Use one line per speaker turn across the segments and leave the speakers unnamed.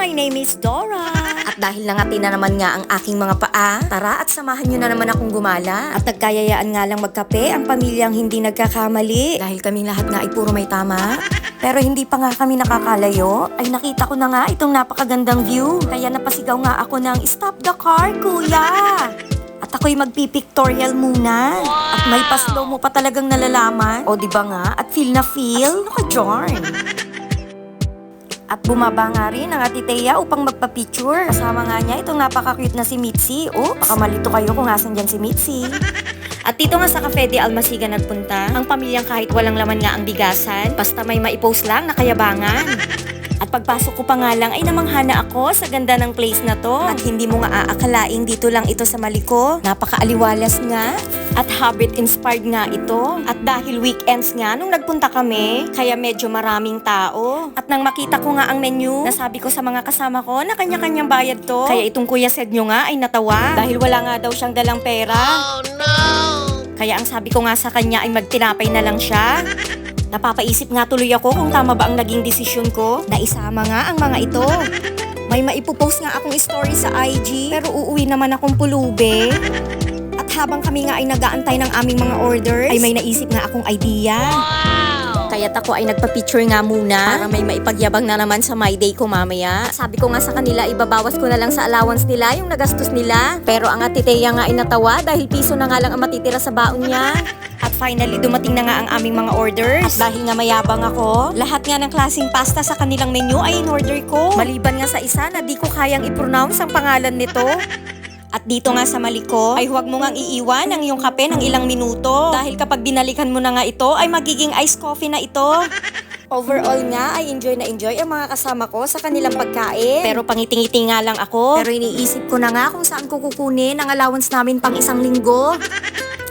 my name is Dora. At dahil nangati na naman nga ang aking mga paa, tara at samahan nyo na naman akong gumala. At nagkayayaan nga lang magkape ang pamilyang hindi nagkakamali. Dahil kaming lahat nga ay puro may tama. Pero hindi pa nga kami nakakalayo, ay nakita ko na nga itong napakagandang view. Kaya napasigaw nga ako ng, "Stop the car, kuya!" At ako'y magpipictorial muna. At may paslow mo pa talagang nalalaman. O diba nga? At feel na feel. At sino ka, Jorn? At bumaba nga rin ang Ate Thea upang magpa-picture. Kasama nga niya itong napaka-cute na si Mitzi. Baka malito kayo kung asan dyan si Mitzi. At dito nga sa Cafe de Almasiga nagpunta, ang pamilyang kahit walang laman nga ang bigasan, basta may maipost lang na kayabangan. At pagpasok ko pa nga lang ay namanghana ako sa ganda ng place na to. At hindi mo nga aakalaing dito lang ito sa Maliko. Napakaaliwalas nga. At Hobbit-inspired nga ito. At dahil weekends nga nung nagpunta kami, kaya medyo maraming tao. At nang makita ko nga ang menu, nasabi ko sa mga kasama ko na kanya-kanyang bayad to. Kaya itong Kuya Sed nyo nga ay natawa. Dahil wala nga daw siyang dalang pera. Oh no! Kaya ang sabi ko nga sa kanya ay magtinapay na lang siya. Napapaisip nga tuloy ako kung tama ba ang naging desisyon ko na isama nga ang mga ito. May maipopost nga akong story sa IG pero uuwi naman akong pulube. At habang kami nga ay nag-aantay ng aming mga orders, ay may naisip nga akong idea. Wow! Kaya't ako ay nagpa-picture nga muna para may maipagyabang na naman sa my day ko mamaya. Sabi ko nga sa kanila, ibabawas ko na lang sa allowance nila yung nagastos nila. Pero ang Ate Thea nga ay natawa dahil piso na nga lang ang matitira sa baon niya. At finally, dumating na nga ang aming mga orders. At dahil nga mayabang ako, lahat nga ng klaseng pasta sa kanilang menu ay in-order ko. Maliban nga sa isa na di ko kayang i-pronounce ang pangalan nito. At dito nga sa Maliko, ay huwag mo ngang iiwan ang iyong kape ng ilang minuto. Dahil kapag binalikan mo na nga ito, ay magiging iced coffee na ito. Overall nga ay enjoy na enjoy ang mga kasama ko sa kanilang pagkain. Pero pangiting-iting nga lang ako. Pero iniisip ko na nga kung saan ko kukunin ang allowance namin pang isang linggo.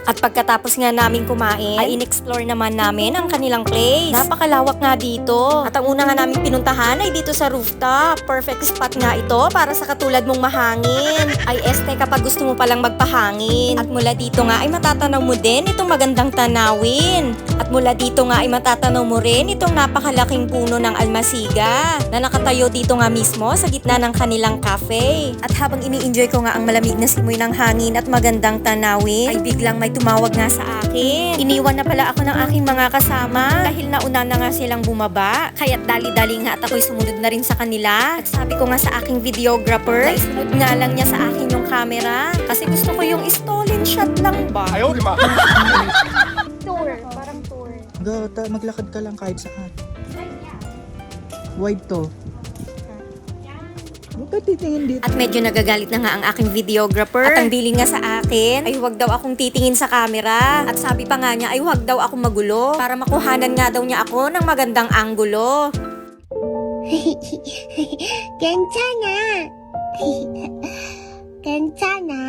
At pagkatapos nga namin kumain, ay in-explore naman namin ang kanilang place. Napakalawak nga dito. At ang una nga namin pinuntahan ay dito sa rooftop. Perfect spot nga ito para sa katulad mong mahangin. Ay kapag gusto mo palang magpahangin. At mula dito nga ay matatanaw mo din itong magandang tanawin. At mula dito nga ay matatanaw mo rin itong napakalaking puno ng almasiga na nakatayo dito nga mismo sa gitna ng kanilang cafe. At habang ini-enjoy ko nga ang malamig na simoy ng hangin at magandang tanawin, ay biglang may tumawag nga sa akin. Iniwan na pala ako ng aking mga kasama dahil nauna na nga silang bumaba. Kaya't dali-dali nga at ako'y sumunod na rin sa kanila. At sabi ko nga sa aking videographer, na isunod nga lang niya sa akin yung camera kasi gusto ko yung stolen shot lang ba?
Ayaw, lima.
Tour, parang tour.
Maglakad ka lang kahit saan. Wide to. Huwag ka titingin dito.
At medyo nagagalit na nga ang aking videographer. At ang dealing nga sa akin ay huwag daw akong titingin sa camera. At sabi pa nga niya ay huwag daw akong magulo para makuhanan nga daw niya ako ng magandang anggulo.
괜찮아. 괜찮아.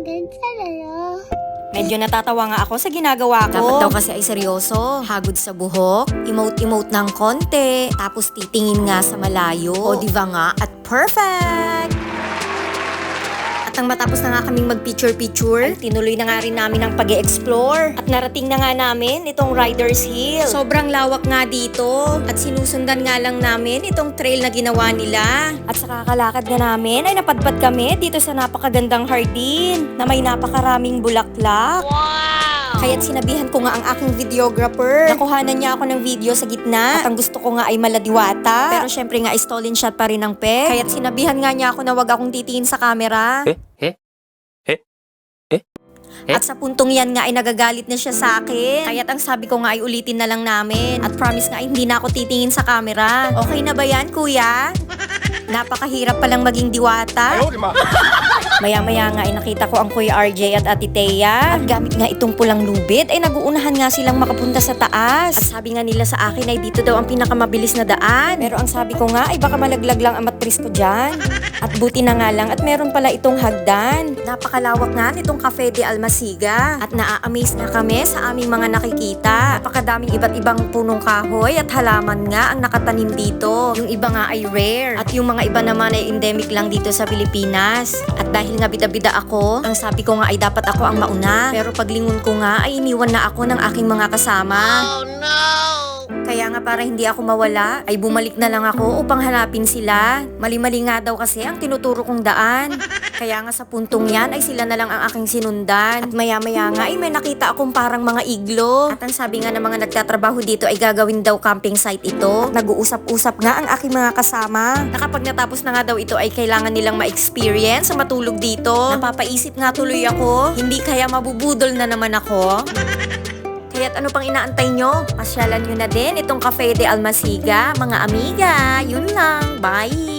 괜찮아요.
Medyo natatawa nga ako sa ginagawa ko. Dapat daw kasi ay seryoso. Hagod sa buhok, emote-emote ng konti, tapos titingin nga sa malayo. O diba nga? At perfect! At nang matapos na nga kaming mag-picture-picture, ay tinuloy na nga rin namin ang pag-e-explore. At narating na nga namin itong Riders Hill. Sobrang lawak nga dito. At sinusundan nga lang namin itong trail na ginawa nila. At sa kakalakad nga namin ay napadpad kami dito sa napakagandang hardin na may napakaraming bulaklak. Wow! Kaya't sinabihan ko nga ang aking videographer. Nakuhanan niya ako ng video sa gitna. At ang gusto ko nga ay maladiwata. Pero syempre nga stolen shot pa rin ang peg. Kaya't sinabihan nga niya ako na wag akong titingin sa camera. At sa puntong yan nga ay nagagalit na siya sa akin. Kaya't ang sabi ko nga ay ulitin na lang namin. At promise nga ay hindi na ako titingin sa camera. Okay na ba yan, kuya? Napakahirap palang maging diwata.
Ayaw, lima.
Maya-maya nga ay nakita ko ang Kuya RJ at Ate Thea. At gamit nga itong pulang lubid ay naguunahan nga silang makapunta sa taas. At sabi nga nila sa akin ay dito daw ang pinakamabilis na daan. Pero ang sabi ko nga ay baka malaglag lang ang matris ko dyan. At buti na nga lang at meron pala itong hagdan. Napakalawak nga nitong Cafe de Almasiga. At naa-amaze na kami sa aming mga nakikita. Napakadaming iba't ibang punong kahoy at halaman nga ang nakatanim dito. Yung iba nga ay rare. At yung mga iba naman ay endemic lang dito sa Pilipinas. At dahil nga bida-bida ako, ang sabi ko nga ay dapat ako ang mauna. Pero paglingon ko nga ay iniwan na ako ng aking mga kasama. Oh no! Kaya nga para hindi ako mawala, ay bumalik na lang ako upang hanapin sila. Mali-mali nga daw kasi ang tinuturo kong daan. Kaya nga sa puntong yan ay sila na lang ang aking sinundan. At maya-maya nga ay may nakita akong parang mga iglo. At ang sabi nga ng mga nagtatrabaho dito ay gagawin daw camping site ito. At nag-uusap-usap nga ang aking mga kasama. Na kapag natapos na nga daw ito ay kailangan nilang ma-experience sa matulog dito. Napapaisip nga tuloy ako, hindi kaya mabubudol na naman ako? Kaya't ano pang inaantay nyo? Pasyalan nyo na din itong Cafe de Almasiga, mga amiga. Yun lang. Bye!